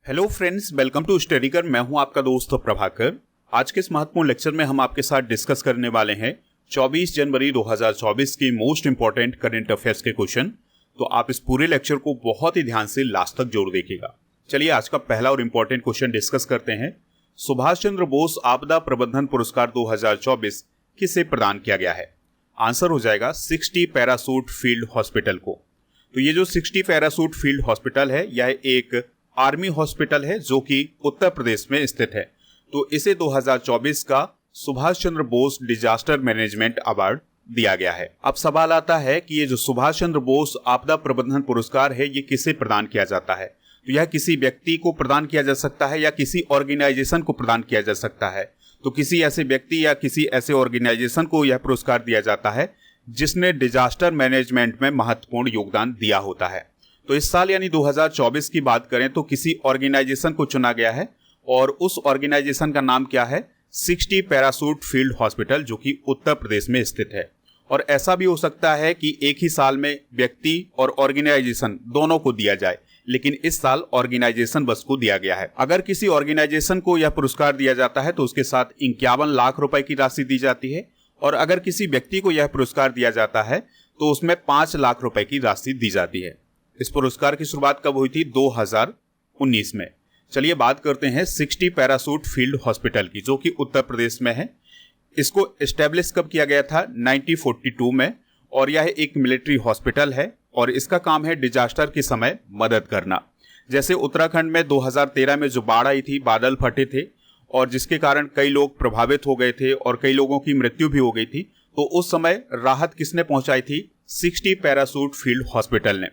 Hello friends, welcome to स्टडीकर। मैं हूं आपका दोस्त प्रभाकर। आज के इस महत्वपूर्ण लेक्चर में हम आपके साथ डिस्कस करने वाले हैं 24 जनवरी 2024 की मोस्ट इंपॉर्टेंट करंट अफेयर्स के क्वेश्चन। तो आप इस पूरे लेक्चर को बहुत ही ध्यान से लास्ट तक जरूर देखिएगा। चलिए आज का पहला और इम्पोर्टेंट क्वेश्चन डिस्कस करते हैं। सुभाष चंद्र बोस आपदा प्रबंधन पुरस्कार 2024 किसे प्रदान किया गया है? आंसर हो जाएगा 60 पैरासूट फील्ड हॉस्पिटल को। तो ये जो 60 पैरासूट फील्ड हॉस्पिटल है यह एक आर्मी हॉस्पिटल है जो कि उत्तर प्रदेश में स्थित है। तो इसे 2024 का Subhash Chandra Bose disaster management award दिया गया है। अब सवाल आता है कि ये जो सुभाष चंद्र बोस आपदा प्रबंधन पुरस्कार है ये किसे प्रदान किया जाता है? तो यह किसी व्यक्ति को प्रदान किया जा सकता है या किसी ऑर्गेनाइजेशन को प्रदान किया जा सकता है। तो किसी ऐसे व्यक्ति या किसी ऐसे ऑर्गेनाइजेशन को यह पुरस्कार दिया जाता है जिसने डिजास्टर मैनेजमेंट में महत्वपूर्ण योगदान दिया होता है। तो इस साल यानी 2024 की बात करें तो किसी ऑर्गेनाइजेशन को चुना गया है और उस ऑर्गेनाइजेशन का नाम क्या है? 60 पैरासूट फील्ड हॉस्पिटल, जो कि उत्तर प्रदेश में स्थित है। और ऐसा भी हो सकता है कि एक ही साल में व्यक्ति और ऑर्गेनाइजेशन दोनों को दिया जाए, लेकिन इस साल ऑर्गेनाइजेशन बस को दिया गया है। अगर किसी ऑर्गेनाइजेशन को यह पुरस्कार दिया जाता है तो उसके साथ 51 लाख रुपए की राशि दी जाती है, और अगर किसी व्यक्ति को यह पुरस्कार दिया जाता है तो उसमें 5 लाख रुपए की राशि दी जाती है। इस पुरस्कार की शुरुआत कब हुई थी? 2019 में। चलिए बात करते हैं 60 पैरासूट फील्ड हॉस्पिटल की, जो कि उत्तर प्रदेश में है। इसको एस्टेब्लिश कब किया गया था? 1942 में। और यह एक मिलिट्री हॉस्पिटल है और इसका काम है डिजास्टर के समय मदद करना। जैसे उत्तराखंड में 2013 में जो बाढ़ आई थी, बादल फटे थे और जिसके कारण कई लोग प्रभावित हो गए थे और कई लोगों की मृत्यु भी हो गई थी। तो उस समय राहत किसने पहुंचाई थी? 60 पैरासूट फील्ड हॉस्पिटल ने।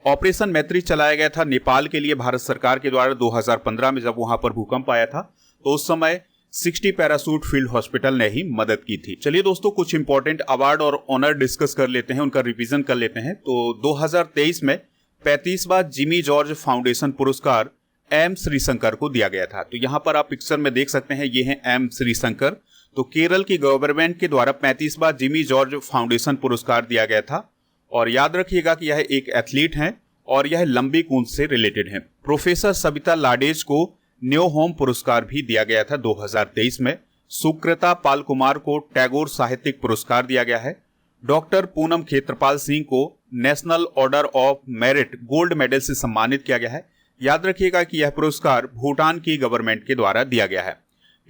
ऑपरेशन मैत्री चलाया गया था नेपाल के लिए भारत सरकार के द्वारा 2015 में, जब वहां पर भूकंप आया था। तो उस समय 60 पैरासूट फील्ड हॉस्पिटल ने ही मदद की थी। चलिए दोस्तों, कुछ इंपॉर्टेंट अवार्ड और ऑनर डिस्कस कर लेते हैं, उनका रिवीजन कर लेते हैं। तो 2023 में 35वां जिमी जॉर्ज फाउंडेशन पुरस्कार एम श्रीशंकर को दिया गया था। तो यहाँ पर आप पिक्चर में देख सकते हैं, ये है एम श्रीशंकर। तो केरल की गवर्नमेंट के द्वारा 35वां जिमी जॉर्ज फाउंडेशन पुरस्कार दिया गया था। और याद रखिएगा कि यह एक एथलीट हैं और यह लंबी कूद से रिलेटेड हैं। प्रोफेसर सविता लाडेज को न्यू होम पुरस्कार भी दिया गया था 2023 में। सुकृता पाल कुमार को टैगोर साहित्यिक पुरस्कार दिया गया है। डॉक्टर पूनम खेत्रपाल सिंह को national order of merit gold medal से सम्मानित किया गया है। याद रखिएगा कि यह पुरस्कार भूटान की गवर्नमेंट के द्वारा दिया गया है।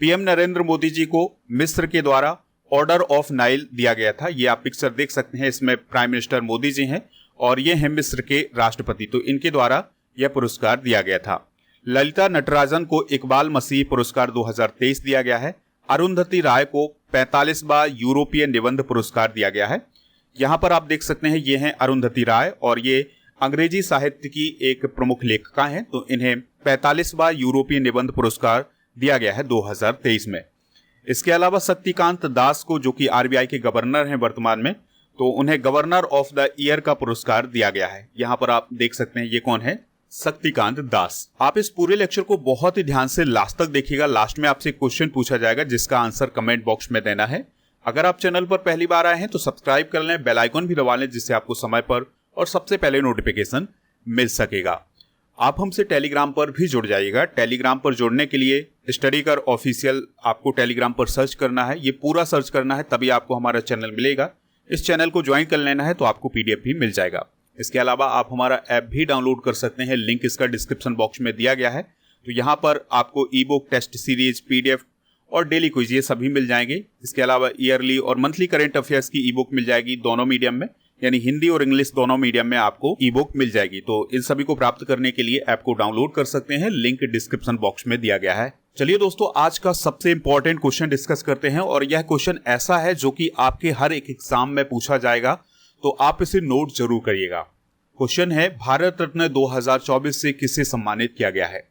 पीएम नरेंद्र मोदी जी को मिस्र के द्वारा ऑर्डर ऑफ नाइल दिया गया था। ये आप पिक्चर देख सकते हैं, इसमें प्राइम मिनिस्टर मोदी जी हैं और ये हैं मिस्र के राष्ट्रपति। तो इनके द्वारा यह पुरस्कार दिया गया था। ललिता नटराजन को इकबाल मसीह पुरस्कार 2023 दिया गया है। अरुंधति राय को 45वां यूरोपीय निबंध पुरस्कार दिया गया है। यहाँ पर आप देख सकते हैं, ये हैं अरुंधति राय और ये अंग्रेजी साहित्य की एक प्रमुख लेखिका हैं। तो इन्हें 45वां यूरोपीय निबंध पुरस्कार दिया गया है 2023 में। इसके अलावा शक्तिकांत दास को, जो कि आरबीआई के गवर्नर हैं वर्तमान में, तो उन्हें गवर्नर ऑफ द ईयर का पुरस्कार दिया गया है। यहाँ पर आप देख सकते हैं, ये कौन है? शक्तिकांत दास। आप इस पूरे लेक्चर को बहुत ही ध्यान से लास्ट तक देखिएगा। लास्ट में आपसे क्वेश्चन पूछा जाएगा जिसका आंसर कमेंट बॉक्स में देना है। अगर आप चैनल पर पहली बार आए हैं तो सब्सक्राइब कर लें, बेल आइकन भी दबा लें, जिससे आपको समय पर और सबसे पहले नोटिफिकेशन मिल सकेगा। आप हमसे टेलीग्राम पर भी जुड़ जाइएगा। टेलीग्राम पर जुड़ने के लिए स्टडीकर ऑफिशियल आपको टेलीग्राम पर सर्च करना है, ये पूरा सर्च करना है, तभी आपको हमारा चैनल मिलेगा। इस चैनल को ज्वाइन कर लेना है तो आपको पीडीएफ भी मिल जाएगा। इसके अलावा आप हमारा ऐप भी डाउनलोड कर सकते हैं, लिंक इसका डिस्क्रिप्शन बॉक्स में दिया गया है। तो यहाँ पर आपको e book, test series, PDF और डेली क्विज ये सभी मिल जाएंगे। इसके अलावा ईयरली और मंथली करंट अफेयर्स की ई बुक मिल जाएगी, दोनों मीडियम में, यानी हिंदी और इंग्लिश दोनों मीडियम में आपको ई बुक मिल जाएगी। तो इन सभी को प्राप्त करने के लिए ऐप को डाउनलोड कर सकते हैं, लिंक डिस्क्रिप्शन बॉक्स में दिया गया है। चलिए दोस्तों, आज का सबसे इंपॉर्टेंट क्वेश्चन डिस्कस करते हैं और यह क्वेश्चन ऐसा है जो कि आपके हर एक एग्जाम में पूछा जाएगा, तो आप इसे नोट जरूर करिएगा। क्वेश्चन है, भारत रत्न 2024 से किसे सम्मानित किया गया है?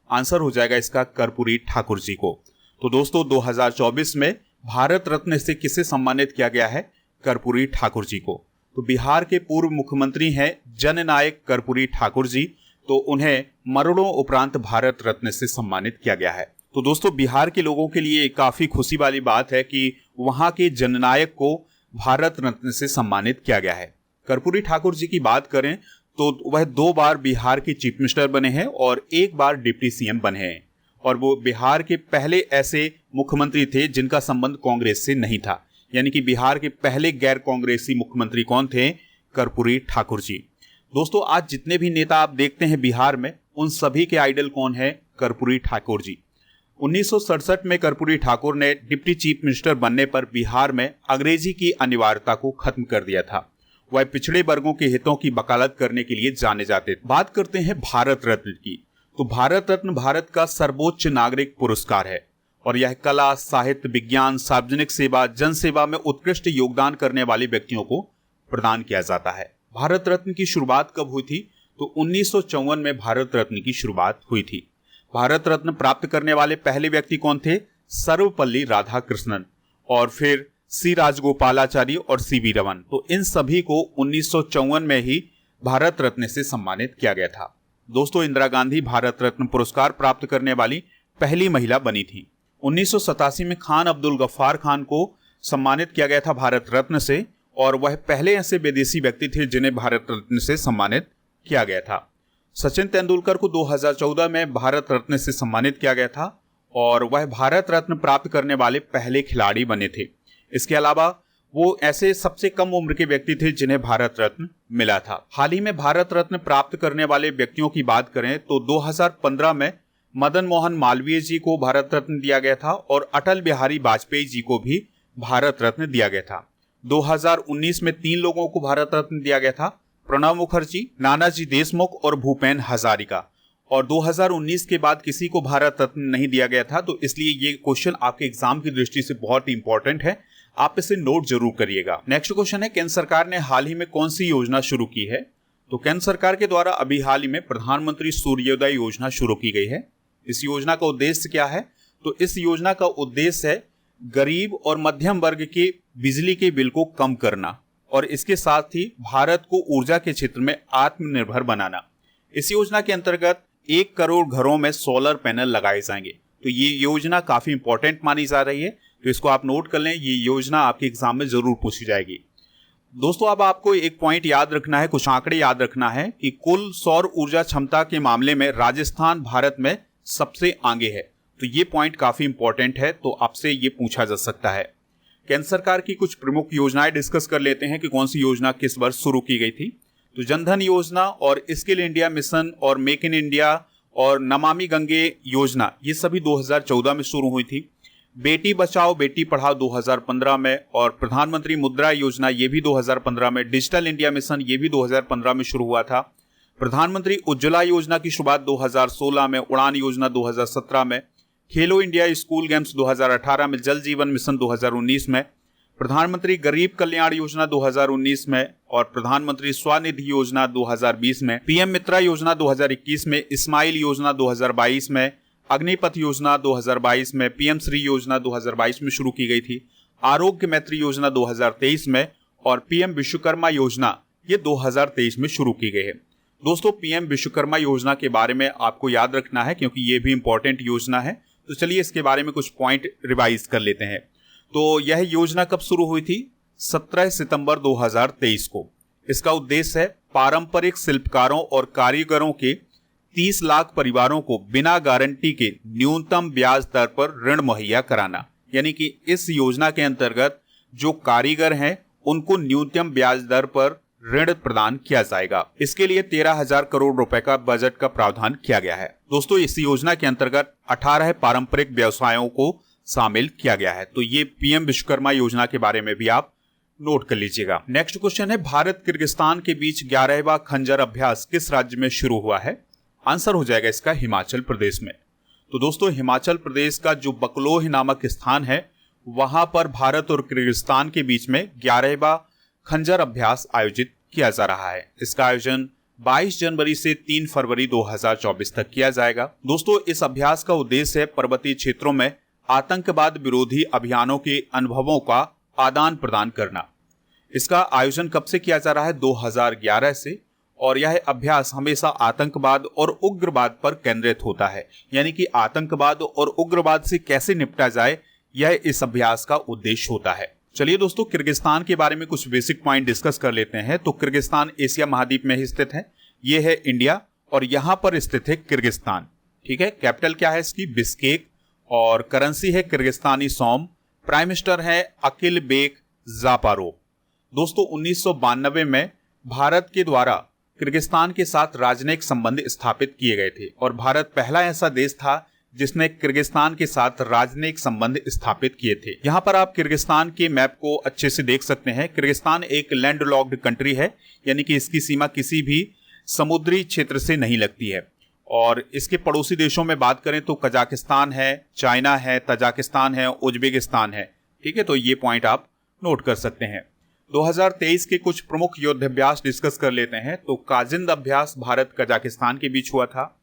आंसर हो जाएगा इसका कर्पूरी ठाकुर जी को। तो दोस्तों 2024 में भारत रत्न से किसे सम्मानित किया गया है? कर्पूरी ठाकुर जी को। तो बिहार के पूर्व मुख्यमंत्री हैं जननायक कर्पूरी ठाकुर जी, तो उन्हें मरणों उपरांत भारत रत्न से सम्मानित किया गया है। तो दोस्तों बिहार के लोगों के लिए काफी खुशी वाली बात है कि वहां के जननायक को भारत रत्न से सम्मानित किया गया है। कर्पूरी ठाकुर जी की बात करें तो वह 2 बार बिहार के चीफ मिनिस्टर बने हैं और 1 बार डिप्टी सीएम बने हैं, और वो बिहार के पहले ऐसे मुख्यमंत्री थे जिनका संबंध कांग्रेस से नहीं था। यानी कि बिहार के पहले गैर कांग्रेसी मुख्यमंत्री कौन थे? कर्पूरी ठाकुर जी। दोस्तों, आज जितने भी नेता आप देखते हैं बिहार में, उन सभी के आइडल कौन है? कर्पूरी ठाकुर जी। 1967 में कर्पूरी ठाकुर ने डिप्टी चीफ मिनिस्टर बनने पर बिहार में अंग्रेजी की अनिवार्यता को खत्म कर दिया था। वह पिछड़े वर्गों के हितों की वकालत करने के लिए जाने जाते थे। बात करते हैं भारत रत्न की, तो भारत रत्न भारत का सर्वोच्च नागरिक पुरस्कार है और यह कला, साहित्य, विज्ञान, सार्वजनिक सेवा, जन सेवा में उत्कृष्ट योगदान करने वाले व्यक्तियों को प्रदान किया जाता है। भारत रत्न की शुरुआत कब हुई थी? तो 1954 में भारत रत्न की शुरुआत हुई थी। भारत रत्न प्राप्त करने वाले पहले व्यक्ति कौन थे? सर्वपल्ली राधाकृष्णन, और फिर सी राजगोपालाचारी और सीवी रमन। तो इन सभी को 1954 में ही भारत रत्न से सम्मानित किया गया था। दोस्तों, इंदिरा गांधी भारत रत्न पुरस्कार प्राप्त करने वाली पहली महिला बनी थी। 1987 में खान अब्दुल गफ्फार खान को सम्मानित किया गया था भारत रत्न से, और वह पहले ऐसे विदेशी व्यक्ति थे जिन्हें भारत रत्न से सम्मानित किया गया था। सचिन तेंदुलकर को 2014 में भारत रत्न से सम्मानित किया गया था और वह भारत रत्न प्राप्त करने वाले पहले खिलाड़ी बने थे। इसके अलावा वो ऐसे सबसे कम उम्र के व्यक्ति थे जिन्हें भारत रत्न मिला था। हाल ही में भारत रत्न प्राप्त करने वाले व्यक्तियों की बात करें तो 2015 में मदन मोहन मालवीय जी को भारत रत्न दिया गया था और अटल बिहारी वाजपेयी जी को भी भारत रत्न दिया गया था। 2019 में 3 लोगों को भारत रत्न दिया गया था, प्रणब मुखर्जी, नानाजी देशमुख और भूपेन हजारिका। और 2019 के बाद किसी को भारत रत्न नहीं दिया गया था, तो इसलिए ये क्वेश्चन आपके एग्जाम की दृष्टि से बहुत ही इंपॉर्टेंट है, आप इसे नोट जरूर करिएगा। नेक्स्ट क्वेश्चन है, केंद्र सरकार ने हाल ही में कौन सी योजना शुरू की है? तो केंद्र सरकार के द्वारा अभी हाल ही में प्रधानमंत्री सूर्योदय योजना शुरू की गई है। इस योजना का उद्देश्य क्या है? तो इस योजना का उद्देश्य है गरीब और मध्यम वर्ग के बिजली के बिल को कम करना और इसके साथ ही भारत को ऊर्जा के क्षेत्र में आत्मनिर्भर बनाना। इस योजना के अंतर्गत 1 करोड़ घरों में सोलर पैनल लगाए जाएंगे। तो ये योजना काफी इंपॉर्टेंट मानी जा रही है, तो इसको आप नोट कर लें, ये योजना आपके एग्जाम में जरूर पूछी जाएगी। दोस्तों, अब आपको एक पॉइंट याद रखना है, कुछ आंकड़े याद रखना है कि कुल सौर ऊर्जा क्षमता के मामले में राजस्थान भारत में सबसे आगे है। तो ये पॉइंट काफी इंपॉर्टेंट है, तो आपसे ये पूछा जा सकता है। केंद्र सरकार की कुछ प्रमुख योजनाएं डिस्कस कर लेते हैं कि कौन सी योजना किस वर्ष शुरू की गई थी। तो जनधन योजना और स्किल इंडिया मिशन और मेक इन इंडिया और नमामि गंगे योजना, ये सभी 2014 में शुरू हुई थी। बेटी बचाओ बेटी पढ़ाओ 2015 में, और प्रधानमंत्री मुद्रा योजना ये भी 2015 में, डिजिटल इंडिया मिशन ये भी 2015 में शुरू हुआ था। प्रधानमंत्री उज्ज्वला योजना की शुरुआत 2016 में, उड़ान योजना 2017 में, खेलो इंडिया स्कूल गेम्स 2018 में, जल जीवन मिशन 2019 में, प्रधानमंत्री गरीब कल्याण योजना 2019 में और प्रधानमंत्री स्वनिधि योजना 2020 में, पीएम मित्रा योजना 2021 में, इस्माइल योजना 2022 में, अग्निपथ योजना 2022 में, पीएम श्री योजना 2022 में शुरू की गई थी, आरोग्य मैत्री योजना 2023 में और पीएम विश्वकर्मा योजना ये 2023 में शुरू की गई है। दोस्तों, पीएम विश्वकर्मा योजना के बारे में आपको याद रखना है क्योंकि ये भी इंपॉर्टेंट योजना है। तो चलिए इसके बारे में कुछ पॉइंट रिवाइज कर लेते हैं। तो यह योजना कब शुरू हुई थी? 17 सितंबर 2023 को। इसका उद्देश्य है पारंपरिक शिल्पकारों और कारीगरों के 30 लाख परिवारों को बिना गारंटी के न्यूनतम ब्याज दर पर ऋण मुहैया कराना। यानी कि इस योजना के अंतर्गत जो कारीगर हैं उनको न्यूनतम ब्याज दर पर ऋण प्रदान किया जाएगा। इसके लिए 13,000 करोड़ रुपए का बजट का प्रावधान किया गया है। दोस्तों, इस योजना के अंतर्गत 18 पारंपरिक व्यवसायों को शामिल किया गया है। तो ये पीएम विश्वकर्मा योजना के बारे में भी आप नोट कर लीजिएगा। नेक्स्ट क्वेश्चन है, भारत किर्गिस्तान के बीच 11वां खंजर अभ्यास किस राज्य में शुरू हुआ है? आंसर हो जाएगा इसका हिमाचल प्रदेश में। तो दोस्तों, हिमाचल प्रदेश का जो बकलोह नामक स्थान है वहां पर भारत और किर्गिस्तान के बीच में 11वां खंजर अभ्यास आयोजित किया जा रहा है। इसका आयोजन 22 जनवरी से 3 फरवरी 2024 तक किया जाएगा। दोस्तों, इस अभ्यास का उद्देश्य है पर्वतीय क्षेत्रों में आतंकवाद विरोधी अभियानों के अनुभवों का आदान प्रदान करना। इसका आयोजन कब से किया जा रहा है? 2011 से, और यह अभ्यास हमेशा आतंकवाद और उग्रवाद पर केंद्रित होता है। यानी कि आतंकवाद और उग्रवाद से कैसे निपटा जाए, यह इस अभ्यास का उद्देश्य होता है। चलिए दोस्तों, किर्गिस्तान के बारे में कुछ बेसिक पॉइंट डिस्कस कर लेते हैं। तो किर्गिस्तान एशिया महाद्वीप में ही स्थित है। ये है इंडिया और यहाँ पर स्थित है किर्गिस्तान। ठीक है, कैपिटल क्या है इसकी? बिश्केक, और करेंसी है किर्गिस्तानी सोम। प्राइम मिनिस्टर है अकिल बेक जापारोव। दोस्तों 1992 में भारत के द्वारा किर्गिस्तान के साथ राजनयिक संबंध स्थापित किए गए थे और भारत पहला ऐसा देश था जिसने किर्गिस्तान के साथ राजनयिक संबंध स्थापित किए थे। यहाँ पर आप किर्गिस्तान के मैप को अच्छे से देख सकते हैं। किर्गिस्तान एक लैंडलॉक्ड कंट्री है, यानी कि इसकी सीमा किसी भी समुद्री क्षेत्र से नहीं लगती है। और इसके पड़ोसी देशों में बात करें तो कजाकिस्तान है, चाइना है, तजाकिस्तान है, उज्बेकिस्तान है। ठीक है, तो ये पॉइंट आप नोट कर सकते हैं। 2023 के कुछ प्रमुख युद्धाभ्यास डिस्कस कर लेते हैं। तो काजिंद अभ्यास भारत कजाकिस्तान के बीच हुआ था।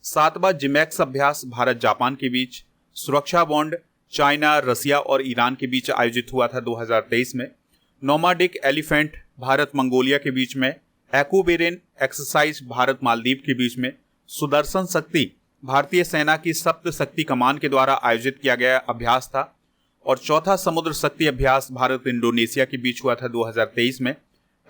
7वां जिमैक्स अभ्यास भारत जापान के बीच। सुरक्षा बॉन्ड चाइना, रसिया और ईरान के बीच आयोजित हुआ था 2023 में। नोमाडिक एलिफेंट भारत मंगोलिया के बीच में। एक्यूबेरिन एक्सरसाइज भारत मालदीव के बीच में। सुदर्शन शक्ति भारतीय सेना की सप्त शक्ति कमान के द्वारा आयोजित किया गया अभ्यास था। और चौथा समुद्र शक्ति अभ्यास भारत इंडोनेशिया के बीच हुआ था 2023 में।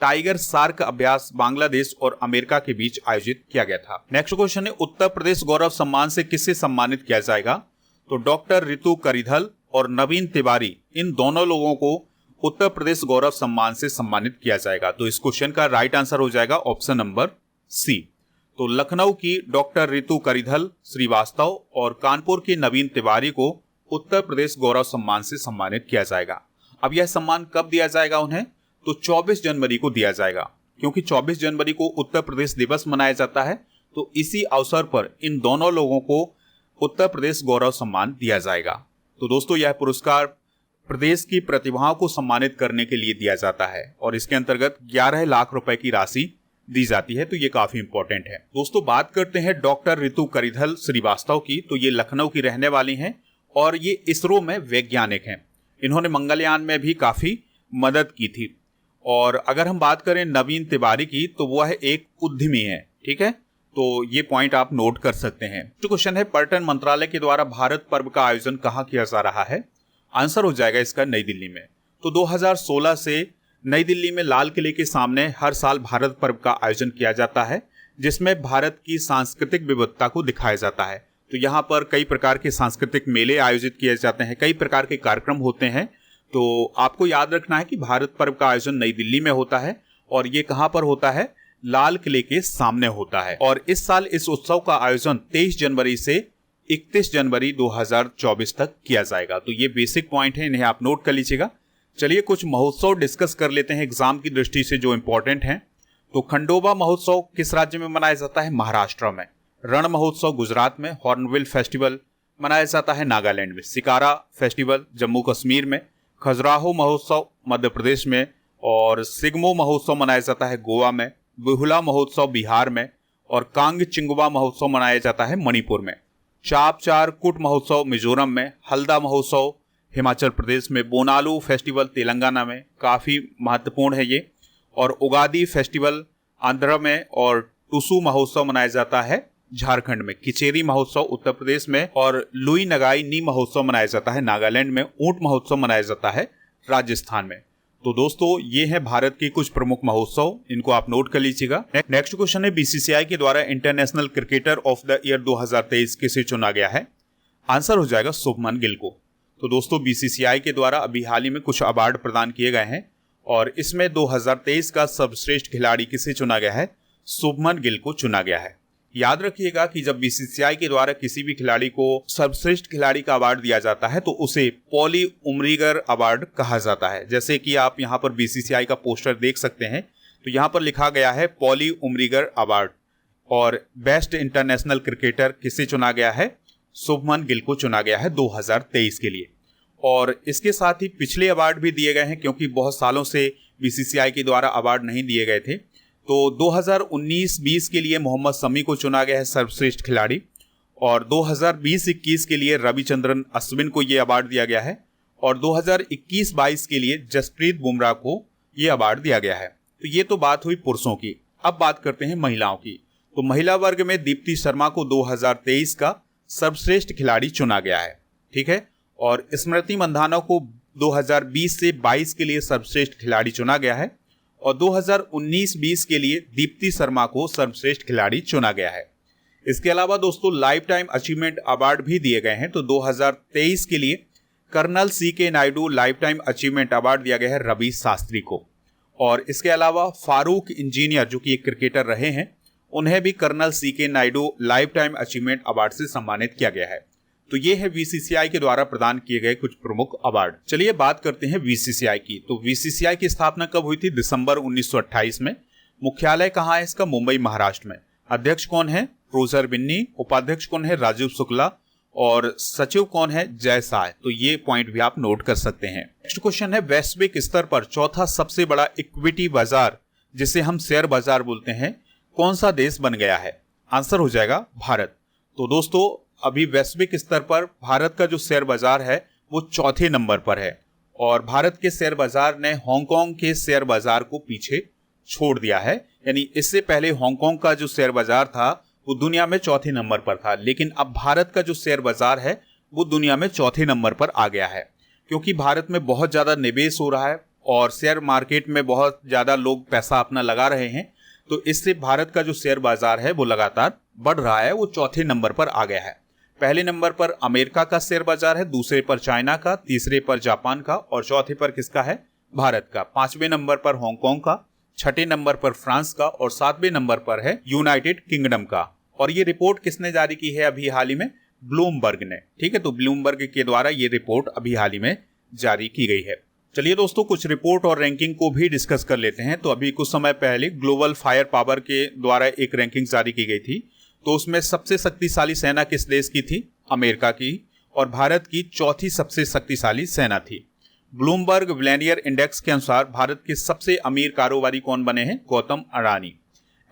टाइगर सार्क अभ्यास बांग्लादेश और अमेरिका के बीच आयोजित किया गया था। नेक्स्ट क्वेश्चन है उत्तर प्रदेश गौरव सम्मान से किसे सम्मानित किया जाएगा? तो डॉक्टर रितु करिधल और नवीन तिवारी, इन दोनों लोगों को उत्तर प्रदेश गौरव सम्मान से सम्मानित किया जाएगा। तो इस क्वेश्चन का राइट आंसर हो जाएगा ऑप्शन नंबर सी। तो लखनऊ की डॉक्टर रितु करिधल श्रीवास्तव और कानपुर के नवीन तिवारी को उत्तर प्रदेश गौरव सम्मान से सम्मानित किया जाएगा। अब यह सम्मान कब दिया जाएगा उन्हें? तो 24 जनवरी को दिया जाएगा, क्योंकि 24 जनवरी को उत्तर प्रदेश दिवस मनाया जाता है। तो इसी अवसर पर इन दोनों लोगों को उत्तर प्रदेश गौरव सम्मान दिया जाएगा। तो दोस्तों यह पुरस्कार प्रदेश की प्रतिभाओं को सम्मानित करने के लिए दिया जाता है और इसके अंतर्गत 11 लाख रुपए की राशि दी जाती है। तो ये काफी इंपॉर्टेंट है। दोस्तों बात करते हैं डॉक्टर रितु करिधल श्रीवास्तव की। तो ये लखनऊ की रहने वाली हैं और ये इसरो में वैज्ञानिक हैं। इन्होंने मंगलयान में भी काफी मदद की थी। और अगर हम बात करें नवीन तिवारी की, तो वह एक उद्यमी है। ठीक है, तो ये पॉइंट आप नोट कर सकते हैं। तो क्वेश्चन है पर्यटन मंत्रालय के द्वारा भारत पर्व का आयोजन कहाँ किया जा रहा है? आंसर हो जाएगा इसका नई दिल्ली में। तो 2016 से नई दिल्ली में लाल किले के सामने हर साल भारत पर्व का आयोजन किया जाता है, जिसमें भारत की सांस्कृतिक विविधता को दिखाया जाता है। तो यहाँ पर कई प्रकार के सांस्कृतिक मेले आयोजित किए जाते हैं, कई प्रकार के कार्यक्रम होते हैं। तो आपको याद रखना है कि भारत पर्व का आयोजन नई दिल्ली में होता है और ये कहां पर होता है? लाल किले के सामने होता है। और इस साल इस उत्सव का आयोजन 23 जनवरी से 31 जनवरी 2024 तक किया जाएगा। तो ये बेसिक पॉइंट है, इन्हें आप नोट कर लीजिएगा। चलिए कुछ महोत्सव डिस्कस कर लेते हैं एग्जाम की दृष्टि से जो इंपॉर्टेंट हैं। तो खंडोबा महोत्सव किस राज्य में मनाया जाता है? महाराष्ट्र में। रण महोत्सव गुजरात में। हॉर्नबिल फेस्टिवल मनाया जाता है नागालैंड में। सिकारा फेस्टिवल जम्मू कश्मीर में। खजुराहो महोत्सव मध्य प्रदेश में। और सिगमो महोत्सव मनाया जाता है गोवा में। बिहुला महोत्सव बिहार में। और कांग चिंगवा महोत्सव मनाया जाता है मणिपुर में। चाप चार कुट महोत्सव मिजोरम में। हल्दा महोत्सव हिमाचल प्रदेश में। बोनालू फेस्टिवल तेलंगाना में, काफ़ी महत्वपूर्ण है ये। और उगादी फेस्टिवल आंध्र में। और टुसु महोत्सव मनाया जाता है झारखंड में। किचेरी महोत्सव उत्तर प्रदेश में। और लुई नगाई नी महोत्सव मनाया जाता है नागालैंड में। ऊंट महोत्सव मनाया जाता है राजस्थान में। तो दोस्तों ये है भारत के कुछ प्रमुख महोत्सव, इनको आप नोट कर लीजिएगा। नेक्स्ट क्वेश्चन है बीसीसीआई के द्वारा international cricketer of the year 2023 किसे चुना गया है? आंसर हो जाएगा शुभमन गिल को। तो दोस्तों बीसीसीआई के द्वारा अभी हाल ही में कुछ अवार्ड प्रदान किए गए हैं और इसमें 2023 का सर्वश्रेष्ठ खिलाड़ी किसे चुना गया है? शुभमन गिल को चुना गया है। याद रखिएगा कि जब बीसीसीआई के द्वारा किसी भी खिलाड़ी को सर्वश्रेष्ठ खिलाड़ी का अवार्ड दिया जाता है तो उसे पॉली उमरीगर अवार्ड कहा जाता है। जैसे कि आप यहाँ पर बीसीसीआई का पोस्टर देख सकते हैं, तो यहाँ पर लिखा गया है पॉली उमरीगर अवार्ड। और बेस्ट इंटरनेशनल क्रिकेटर किसे चुना गया है? शुभमन गिल को चुना गया है 2023 के लिए। और इसके साथ ही पिछले अवार्ड भी दिए गए हैं, क्योंकि बहुत सालों से बीसीसीआई के द्वारा अवार्ड नहीं दिए गए थे। तो 2019-20 के लिए मोहम्मद शमी को चुना गया है सर्वश्रेष्ठ खिलाड़ी। और 2020-21 के लिए रविचंद्रन अश्विन को ये अवार्ड दिया गया है। और 2021-22 के लिए जसप्रीत बुमराह को ये अवार्ड दिया गया है। तो ये तो बात हुई पुरुषों की। अब बात करते हैं महिलाओं की। तो महिला वर्ग में दीप्ति शर्मा को 2023 का सर्वश्रेष्ठ खिलाड़ी चुना गया है। ठीक है। और स्मृति मंधाना को 2020 से 22 के लिए सर्वश्रेष्ठ खिलाड़ी चुना गया है। और 2019-20 के लिए दीप्ति शर्मा को सर्वश्रेष्ठ खिलाड़ी चुना गया है। इसके अलावा दोस्तों लाइफ टाइम अचीवमेंट अवार्ड भी दिए गए हैं। तो 2023 के लिए colonel CK Naidu life time achievement award दिया गया है रवि शास्त्री को। और इसके अलावा फारूक इंजीनियर जो कि एक क्रिकेटर रहे हैं, उन्हें भी colonel CK Naidu life time achievement award से सम्मानित किया गया है। तो ये है BCCI के द्वारा प्रदान किए गए कुछ प्रमुख अवार्ड। चलिए बात करते हैं BCCI की। तो BCCI की स्थापना कब हुई थी? दिसंबर 1928 में। मुख्यालय कहाँ है इसका? मुंबई, महाराष्ट्र में। अध्यक्ष कौन है? प्रोजर बिन्नी। उपाध्यक्ष कौन है? राजीव शुक्ला। और सचिव कौन है? जय शाह। तो ये पॉइंट भी आप नोट कर सकते हैं। नेक्स्ट क्वेश्चन है, वैश्विक स्तर पर चौथा सबसे बड़ा इक्विटी बाजार जिसे हम शेयर बाजार बोलते हैं, कौन सा देश बन गया है? आंसर हो जाएगा भारत। तो दोस्तों अभी वैश्विक स्तर पर भारत का जो शेयर बाजार है वो चौथे नंबर पर है और भारत के शेयर बाजार ने हांगकांग के शेयर बाजार को पीछे छोड़ दिया है। यानी इससे पहले हांगकांग का जो शेयर बाजार था वो दुनिया में चौथे नंबर पर था, लेकिन अब भारत का जो शेयर बाजार है वो दुनिया में चौथे नंबर पर आ गया है, क्योंकि भारत में बहुत ज़्यादा निवेश हो रहा है और शेयर मार्केट में बहुत ज़्यादा लोग पैसा अपना लगा रहे हैं। तो इससे भारत का जो शेयर बाजार है वो लगातार बढ़ रहा है, वो चौथे नंबर पर आ गया है। पहले नंबर पर अमेरिका का शेयर बाजार है, दूसरे पर चाइना का, तीसरे पर जापान का और चौथे पर किसका है? भारत का। पांचवें नंबर पर हांगकांग का, छठे नंबर पर फ्रांस का और सातवें नंबर पर है यूनाइटेड किंगडम का। और ये रिपोर्ट किसने जारी की है अभी हाल ही में? ब्लूमबर्ग ने। ठीक है, तो ब्लूमबर्ग के द्वारा ये रिपोर्ट अभी हाल ही में जारी की गई है। चलिए दोस्तों कुछ रिपोर्ट और रैंकिंग को भी डिस्कस कर लेते हैं। तो अभी कुछ समय पहले ग्लोबल फायर पावर के द्वारा एक रैंकिंग जारी की गई थी। तो उसमें सबसे शक्तिशाली सेना किस देश की थी? अमेरिका की। और भारत की चौथी सबसे शक्तिशाली सेना थी। ब्लूमबर्ग मिलेनियर इंडेक्स के अनुसार भारत के सबसे अमीर कारोबारी कौन बने हैं? गौतम अडानी।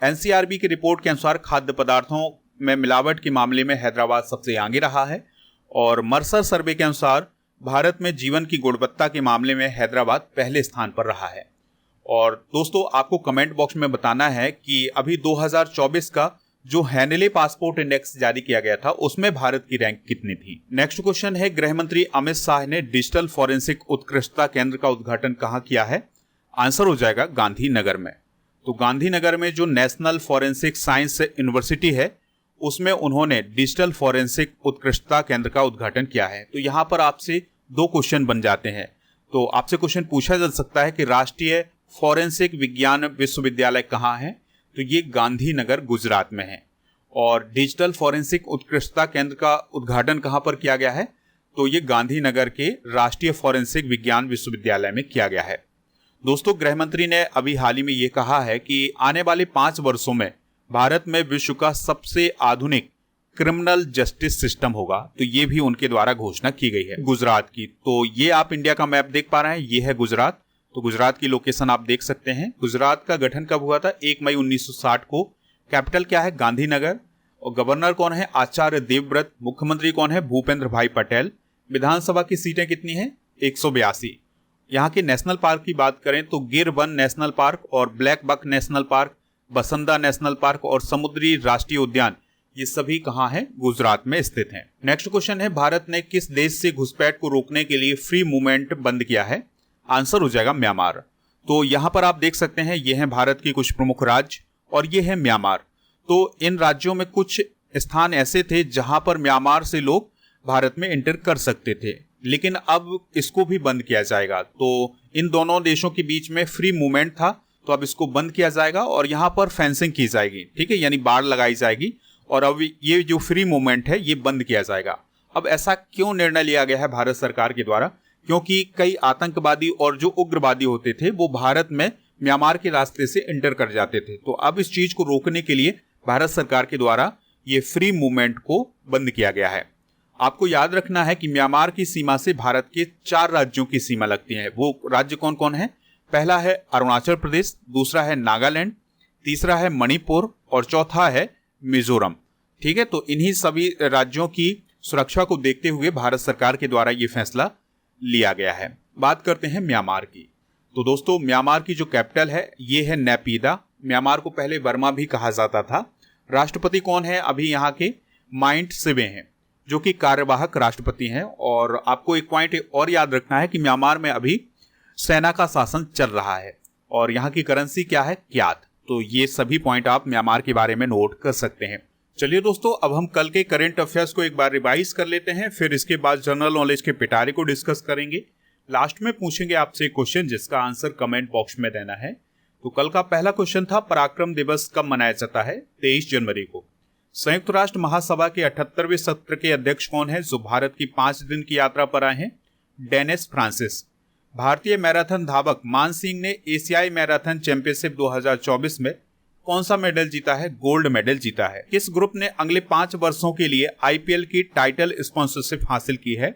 NCRB की रिपोर्ट के अनुसार खाद्य पदार्थों में मिलावट के मामले में हैदराबाद सबसे आगे रहा है। और मर्सर सर्वे के अनुसार भारत में जीवन की गुणवत्ता के मामले में हैदराबाद पहले स्थान पर रहा है। और दोस्तों आपको कमेंट बॉक्स में बताना है कि अभी 2024 का जो हैंडले पासपोर्ट इंडेक्स जारी किया गया था उसमें भारत की रैंक कितनी थी। नेक्स्ट क्वेश्चन है, गृह मंत्री अमित शाह ने डिजिटल फॉरेंसिक उत्कृष्टता केंद्र का उद्घाटन कहाँ किया है? आंसर हो जाएगा गांधीनगर में। तो गांधीनगर में जो नेशनल फॉरेंसिक साइंस यूनिवर्सिटी है उसमें उन्होंने डिजिटल फॉरेंसिक उत्कृष्टता केंद्र का उद्घाटन किया है। तो यहाँ पर आपसे दो क्वेश्चन बन जाते हैं। तो आपसे क्वेश्चन पूछा जा सकता है कि राष्ट्रीय फॉरेंसिक विज्ञान विश्वविद्यालय कहाँ है? तो ये गांधीनगर गुजरात में है। और डिजिटल फॉरेंसिक उत्कृष्टता केंद्र का उद्घाटन कहाँ पर किया गया है? तो ये गांधीनगर के राष्ट्रीय फॉरेंसिक विज्ञान विश्वविद्यालय में किया गया है। दोस्तों गृह मंत्री ने अभी हाल ही में ये कहा है कि आने वाले 5 वर्षों में भारत में विश्व का सबसे आधुनिक क्रिमिनल जस्टिस सिस्टम होगा। तो ये भी उनके द्वारा घोषणा की गई है गुजरात की। तो ये आप इंडिया का मैप देख पा रहे हैं, ये है गुजरात। तो गुजरात की लोकेशन आप देख सकते हैं। गुजरात का गठन कब हुआ था? 1 मई 1960 को। कैपिटल क्या है? गांधीनगर। और गवर्नर कौन है? आचार्य देवव्रत। मुख्यमंत्री कौन है? भूपेंद्र भाई पटेल। विधानसभा की सीटें कितनी हैं? 182। यहाँ के नेशनल पार्क की बात करें तो गिर वन नेशनल पार्क और blackbuck national park, Bansda national park और समुद्री राष्ट्रीय उद्यान, ये सभी कहाँ हैं? गुजरात में स्थित हैं। नेक्स्ट क्वेश्चन है, भारत ने किस देश से घुसपैठ को रोकने के लिए फ्री मूवमेंट बंद किया है? आंसर हो जाएगा म्यांमार। तो यहाँ पर आप देख सकते हैं, ये हैं भारत के कुछ प्रमुख राज्य और ये है म्यांमार। तो इन राज्यों में कुछ स्थान ऐसे थे जहां पर म्यांमार से लोग भारत में एंटर कर सकते थे, लेकिन अब इसको भी बंद किया जाएगा। तो इन दोनों देशों के बीच में फ्री मूवमेंट था, तो अब इसको बंद किया जाएगा और यहाँ पर फेंसिंग की जाएगी। ठीक है, यानी बाड़ लगाई जाएगी और अब ये जो फ्री मूवमेंट है ये बंद किया जाएगा। अब ऐसा क्यों निर्णय लिया गया है भारत सरकार के द्वारा? क्योंकि कई आतंकवादी और जो उग्रवादी होते थे वो भारत में म्यांमार के रास्ते से एंटर कर जाते थे। तो अब इस चीज को रोकने के लिए भारत सरकार के द्वारा ये फ्री मूवमेंट को बंद किया गया है। आपको याद रखना है कि म्यांमार की सीमा से भारत के 4 राज्यों की सीमा लगती है। वो राज्य कौन कौन है? पहला है अरुणाचल प्रदेश, दूसरा है नागालैंड, तीसरा है मणिपुर और चौथा है मिजोरम। ठीक है, तो इन्हीं सभी राज्यों की सुरक्षा को देखते हुए भारत सरकार के द्वारा ये फैसला लिया गया है। बात करते हैं म्यांमार की। तो दोस्तों म्यांमार की जो कैपिटल है ये है नैपीदा। म्यांमार को पहले बर्मा भी कहा जाता था। राष्ट्रपति कौन है अभी यहाँ के? माइंट सिवे हैं, जो कि कार्यवाहक राष्ट्रपति हैं। और आपको एक पॉइंट और याद रखना है कि म्यांमार में अभी सेना का शासन चल रहा है और यहाँ की करेंसी क्या है, क्यात। तो ये सभी पॉइंट आप म्यांमार के बारे में नोट कर सकते हैं। चलिए दोस्तों, अब हम कल के करंट अफेयर्स को एक बार रिवाइज कर लेते हैं, फिर इसके बाद जनरल नॉलेज के पिटारे को डिस्कस करेंगे। लास्ट में पूछेंगे आपसे क्वेश्चन जिसका आंसर कमेंट बॉक्स में देना है। तो कल का पहला क्वेश्चन था, पराक्रम दिवस कब मनाया जाता है? 23 जनवरी को। संयुक्त राष्ट्र महासभा के 78वें सत्र के अध्यक्ष कौन है जो भारत की 5 दिन की यात्रा पर आए हैं? Dennis Francis. भारतीय मैराथन धावक मान सिंह ने एशियाई मैराथन चैंपियनशिप 2024 में कौन सा मेडल जीता है? गोल्ड मेडल जीता है। किस ग्रुप ने अगले 5 वर्षों के लिए आईपीएल की टाइटल स्पॉन्सरशिप हासिल की है?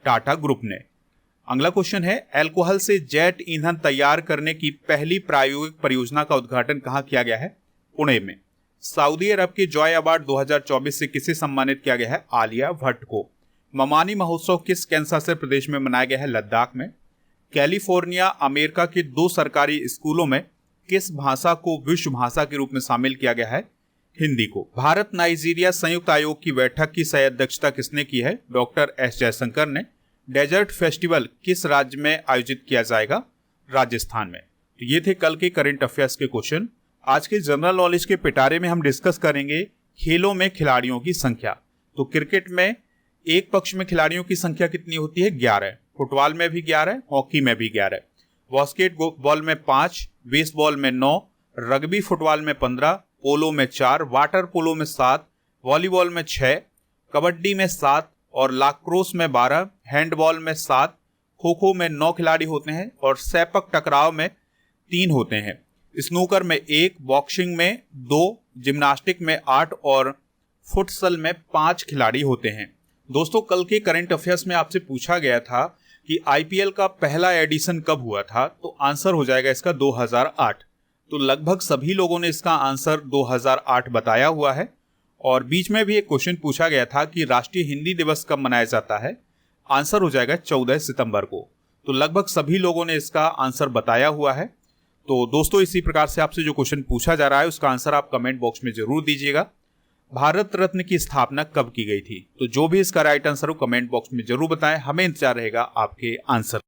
टाटा ग्रुप ने। अगला क्वेश्चन है, अल्कोहल से जेट ईंधन तैयार करने की पहली प्रायोगिक परियोजना का उद्घाटन कहां किया गया है? पुणे में। सऊदी अरब के जॉय अवार्ड 2024 से किसे सम्मानित किया गया है? आलिया भट्ट को। ममानी महोत्सव किस कैंसर प्रदेश में मनाया गया है? लद्दाख में। कैलिफोर्निया अमेरिका के 2 सरकारी स्कूलों में किस भाषा को विश्व भाषा के रूप में शामिल किया गया है? हिंदी को। भारत नाइजीरिया संयुक्त आयोग की बैठक की सह अध्यक्षता किसने की है? डॉक्टर एस जयशंकर ने। डेजर्ट फेस्टिवल किस राज्य में आयोजित किया जाएगा? राजस्थान में। तो ये थे कल के करंट अफेयर्स के क्वेश्चन। आज के जनरल नॉलेज के पिटारे में हम डिस्कस करेंगे खेलों में खिलाड़ियों की संख्या। तो क्रिकेट में एक पक्ष में खिलाड़ियों की संख्या कितनी होती है? 11। फुटबॉल में भी 11, हॉकी में भी 11, बास्केटबॉल में 5, बेसबॉल में 9, रग्बी फुटबॉल में 15, पोलो में 4, वाटर पोलो में 7, वॉलीबॉल में 6, कबड्डी में 7 और लाक्रोस में 12, हैंडबॉल में 7, खो खो में 9 खिलाड़ी होते हैं और सैपक टकराव में 3 होते हैं। स्नूकर में 1, बॉक्सिंग में 2, जिम्नास्टिक में 8 और फुटसल में 5 खिलाड़ी होते हैं। दोस्तों, कल के करंट अफेयर्स में आपसे पूछा गया था कि आईपीएल का पहला एडिशन कब हुआ था, तो आंसर हो जाएगा इसका 2008। तो लगभग सभी लोगों ने इसका आंसर 2008 बताया हुआ है। और बीच में भी एक क्वेश्चन पूछा गया था कि राष्ट्रीय हिंदी दिवस कब मनाया जाता है? आंसर हो जाएगा 14 सितंबर को। तो लगभग सभी लोगों ने इसका आंसर बताया हुआ है। तो दोस्तों, इसी प्रकार से आपसे जो क्वेश्चन पूछा जा रहा है उसका आंसर आप कमेंट बॉक्स में जरूर दीजिएगा। भारत रत्न की स्थापना कब की गई थी? तो जो भी इसका राइट आंसर हो कमेंट बॉक्स में जरूर बताएं, हमें इंतजार रहेगा आपके आंसर।